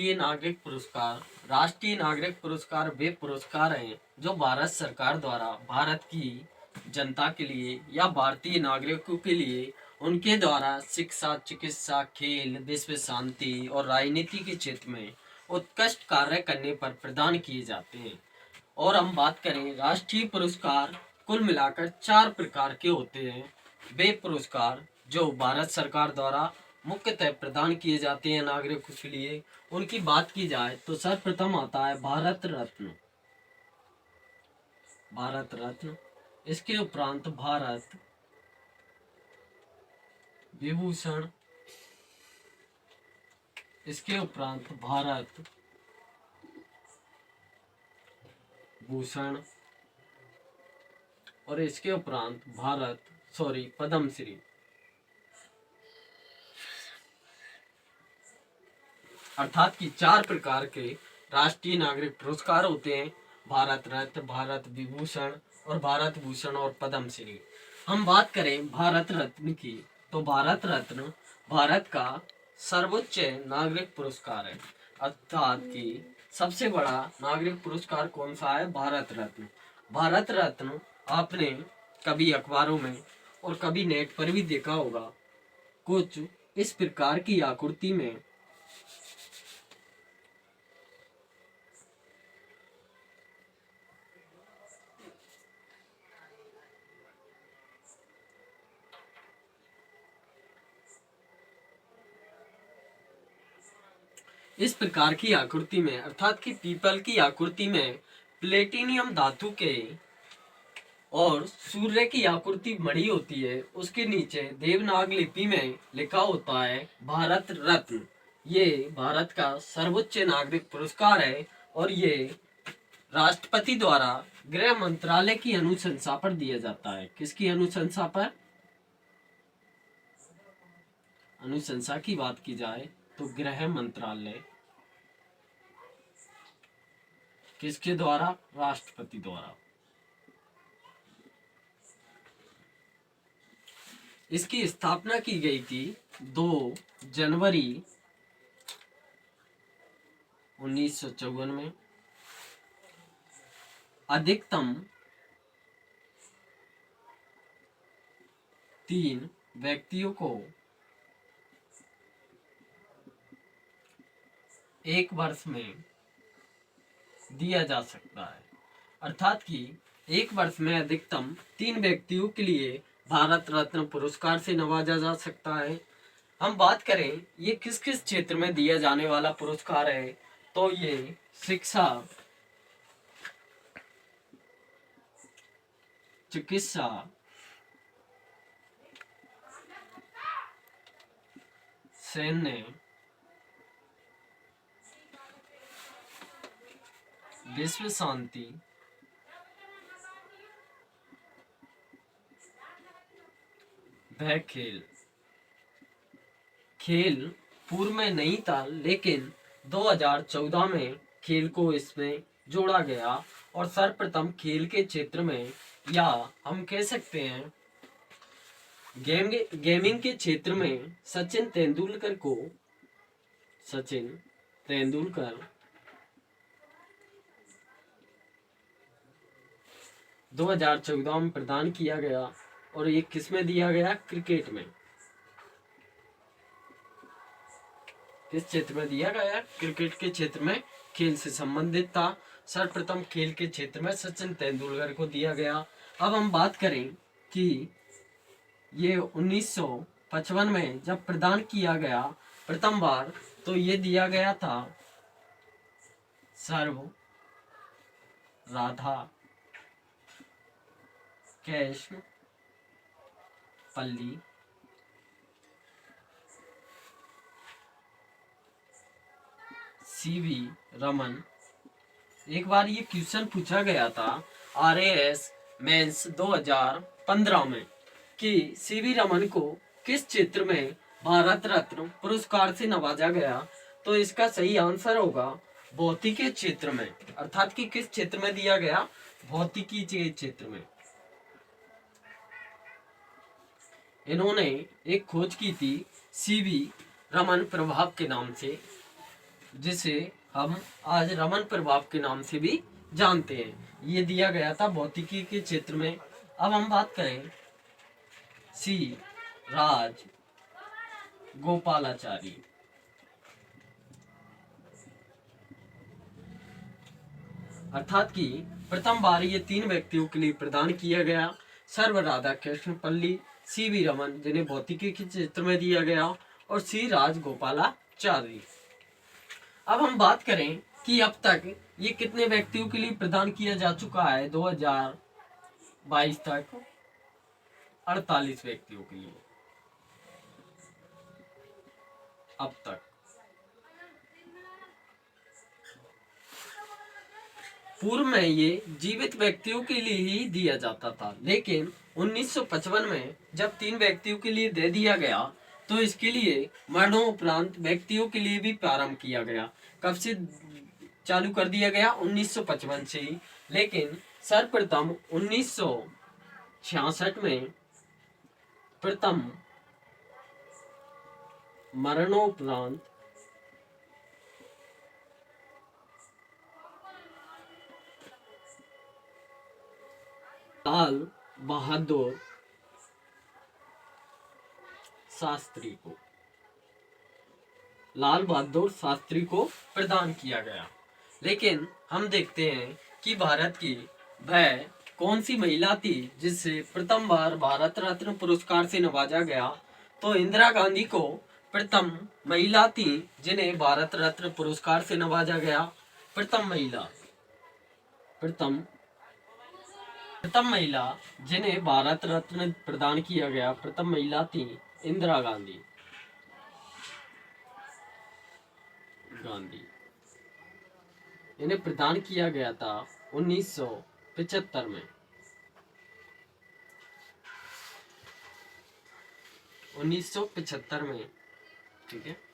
राष्ट्रीय नागरिक पुरस्कार। राष्ट्रीय नागरिक पुरस्कार वे पुरस्कार हैं जो भारत सरकार द्वारा भारत की जनता के लिए या भारतीय नागरिकों के लिए उनके द्वारा शिक्षा, चिकित्सा, खेल, विश्व शांति और राजनीति के क्षेत्र में उत्कृष्ट कार्य करने पर प्रदान किए जाते हैं। और हम बात करें राष्ट्रीय पुरस्कार, कुल मिलाकर 4 प्रकार के होते हैं। वे पुरस्कार जो भारत सरकार द्वारा मुख्यतः प्रदान किए जाते हैं नागरिकों के लिए, उनकी बात की जाए तो सर्वप्रथम आता है भारत रत्न। भारत रत्न, इसके उपरांत भारत विभूषण, इसके उपरांत भारत भूषण और इसके उपरांत पद्मश्री। अर्थात कि 4 प्रकार के राष्ट्रीय नागरिक पुरस्कार होते हैं, भारत रत्न, भारत विभूषण और भारत भूषण और पद्मश्री। हम बात करें भारत रत्न की, तो भारत रत्न भारत का सर्वोच्च नागरिक पुरस्कार है। अर्थात कि सबसे बड़ा नागरिक पुरस्कार कौन सा है? भारत रत्न। भारत रत्न आपने कभी अखबारों में और कभी नेट पर भी देखा होगा, कुछ इस प्रकार की आकृति में अर्थात कि पीपल की आकृति में प्लेटिनियम धातु के और सूर्य की आकृति मढ़ी होती है। उसके नीचे देवनागरी लिपि में लिखा होता है भारत रत्न। ये भारत का सर्वोच्च नागरिक पुरस्कार है और ये राष्ट्रपति द्वारा गृह मंत्रालय की अनुशंसा पर दिया जाता है। किसकी अनुशंसा पर? अनुशंसा की बात की जाए तो गृह मंत्रालय, किसके द्वारा? राष्ट्रपति द्वारा। इसकी स्थापना की गई थी 2 जनवरी 1954 में। अधिकतम 3 व्यक्तियों को एक वर्ष में दिया जा सकता है। अर्थात कि एक वर्ष में अधिकतम 3 व्यक्तियों के लिए भारत रत्न पुरस्कार से नवाजा जा सकता है। हम बात करें ये किस किस क्षेत्र में दिया जाने वाला पुरस्कार है, तो ये शिक्षा, चिकित्सा, सैन्य, विश्व शांति, वह खेल। खेल पूर्व में नहीं था, लेकिन 2014 में खेल को इसमें जोड़ा गया और सर्वप्रथम खेल के क्षेत्र में, या हम कह सकते हैं गेमिंग के क्षेत्र में सचिन तेंदुलकर 2014 में प्रदान किया गया। और ये किस में दिया गया? क्रिकेट में। किस क्षेत्र में दिया गया? क्रिकेट के क्षेत्र में, खेल से संबंधित था। सर्वप्रथम खेल के क्षेत्र में सचिन तेंदुलकर को दिया गया। अब हम बात करें कि ये 1955 में जब प्रदान किया गया प्रथम बार, तो ये दिया गया था सर्व राधा कृष्ण पल्ली सीवी रमन। एक बार ये क्वेश्चन पूछा गया था RAS मेंस 2015 में कि सीवी रमन को किस क्षेत्र में भारत रत्न पुरस्कार से नवाजा गया, तो इसका सही आंसर होगा भौतिकी क्षेत्र में। अर्थात कि किस क्षेत्र में दिया गया? भौतिकी के क्षेत्र में। इन्होंने एक खोज की थी सीवी रमन प्रभाव के नाम से। जिसे हम आज रमन प्रभाव के नाम से भी जानते हैं। ये दिया गया था भौतिकी के क्षेत्र में। अब हम बात करें सी राज गोपालाचारी। अर्थात कि प्रथम बार ये 3 व्यक्तियों के लिए प्रदान किया गया। सर्व राधाकृष्ण पल्ली, सी वी रमन जिन्हें भौतिकी के क्षेत्र में दिया गया, और सी राज गोपालाचारी। अब हम बात करें कि अब तक ये कितने व्यक्तियों के लिए प्रदान किया जा चुका है। 2022 तक 48 व्यक्तियों के लिए अब तक। पूर्व में ये जीवित व्यक्तियों के लिए ही दिया जाता था, लेकिन 1955 में जब 3 व्यक्तियों के लिए दे दिया गया तो इसके लिए मरणोपरांत व्यक्तियों के लिए भी प्रारंभ किया गया। कब से चालू कर दिया गया? 1955 से ही। लेकिन सर्वप्रथम 1966 में प्रथम मरणोपरांत लाल बहादुर शास्त्री को प्रदान किया गया। लेकिन हम देखते हैं कि भारत की वह कौन सी महिला थी जिससे प्रथम बार भारत रत्न पुरस्कार से नवाजा गया? तो इंदिरा गांधी को प्रथम महिला थी जिन्हें भारत रत्न पुरस्कार से नवाजा गया। प्रथम महिला जिन्हें भारत रत्न प्रदान किया गया, प्रथम महिला थी इंदिरा गांधी। इन्हें प्रदान किया गया था 1975 में। 1975 में, ठीक है।